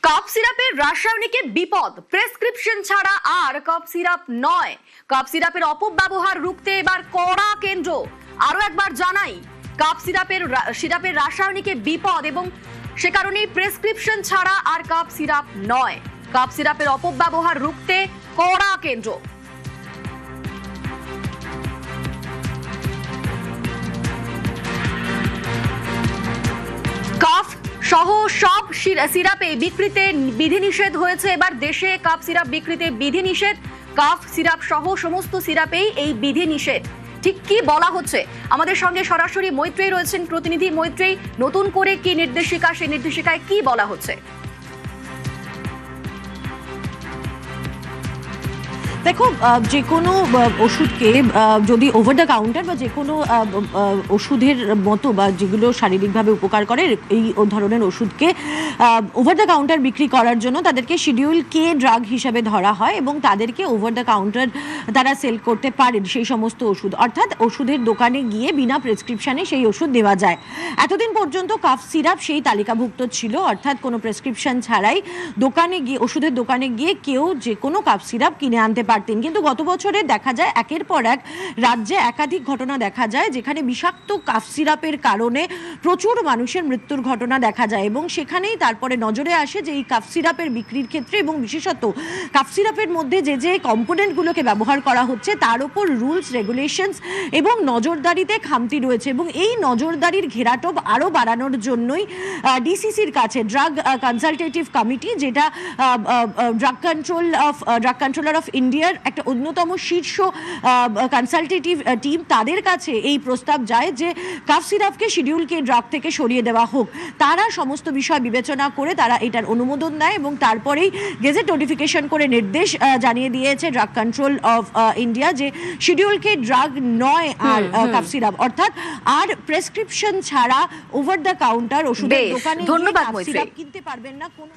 Cup সিরাপের রাসায়নিকে বিপদ, prescription ছাড়া আর cough syrup নয়। কাপ সিরাপের অপব্যবহার রুখতে এবার কড়া কেন্দ্র। আরো একবার জানাই, কাপ সিরাপের রাসায়নিকে বিপদ এবং সে কারণেই প্রেসক্রিপশন ছাড়া আর কাপ সিরাপ নয়। কাপ সিরাপের অপব্যবহার রুখতে কড়া কেন্দ্র। কাপ সহ সব সিরাপে বিক্রিতে বিধিনিষেধ হয়েছে। এবার দেশে কাপ সিরাপ বিক্রিতে বিধিনিষেধ। কাপ সিরাপ সহ সমস্ত সিরাপেই এই বিধিনিষেধ। ঠিক কি বলা হচ্ছে, আমাদের সঙ্গে সরাসরি মৈত্রেয়ী রয়েছেন প্রতিনিধি। মৈত্রেয়ী, নতুন করে কি নির্দেশিকা, সেই নির্দেশিকায় কি বলা হচ্ছে? দেখো, যে কোনো ওষুধকে যদি ওভার দ্য কাউন্টার বা যে কোনো ওষুধের মতো বা যেগুলো শারীরিকভাবে উপকার করে এই ধরনের ওষুধকে ওভার দ্য কাউন্টার বিক্রি করার জন্য তাদেরকে শিডিউল কে ড্রাগ হিসাবে ধরা হয় এবং তাদেরকে ওভার দ্য কাউন্টার তারা সেল করতে পারেন সেই সমস্ত ওষুধ। অর্থাৎ ওষুধের দোকানে গিয়ে বিনা প্রেসক্রিপশনে সেই ওষুধ দেওয়া যায়। এতদিন পর্যন্ত কাফ সিরাপ সেই তালিকাভুক্ত ছিল, অর্থাৎ কোনো প্রেসক্রিপশন ছাড়াই দোকানে গিয়ে ওষুধের দোকানে গিয়ে কেউ যে কোনো কাফ সিরাপ কিনে আনতে পারতেন। কিন্তু গত বছরে দেখা যায় একের পর এক রাজ্যে একাধিক ঘটনা দেখা যায় যেখানে বিষাক্ত কাফ সিরাপের কারণে প্রচুর মানুষের মৃত্যুর ঘটনা দেখা যায় এবং সেখানেই তারপরে নজরে আসে যে এই কাফ সিরাপের বিক্রির ক্ষেত্রে এবং বিশেষত কাফ সিরাপের মধ্যে যে যে কম্পোনেন্টগুলোকে ব্যবহার করা হচ্ছে তার উপর রুলস, রেগুলেশনস এবং নজরদারিতে খামতি রয়েছে। এবং এই নজরদারির ঘেরাটোপ আরও বাড়ানোর জন্যই ডিসিসির কাছে ড্রাগ কনসালটেটিভ কমিটি, যেটা ড্রাগ কন্ট্রোলার অফ ইন্ডিয়ার একটা অন্যতম শীর্ষ কনসালটেটিভ টিম, তাদের কাছে এই প্রস্তাব যায় যে কাফ সিরাপকে শিডিউল কে ড্রাগ থেকে সরিয়ে দেওয়া হোক। তারা সমস্ত বিষয় বিবেচনা করে তারা এটার অনুমোদন দেয় এবং তারপরেই গেজেট নোটিফিকেশন করে নির্দেশ জানিয়ে দিয়েছে ড্রাগ কন্ট্রোল অফ ইন্ডিয়া যে শিডিউল কে ড্রাগ নয় আর কাফ সিরাপ, অর্থাৎ আর প্রেসক্রিপশন ছাড়া ওভার দ্য কাউন্টার ওষুধের দোকানে ধন্যবাদ সিরাপ কিনতে পারবেন না কোনো।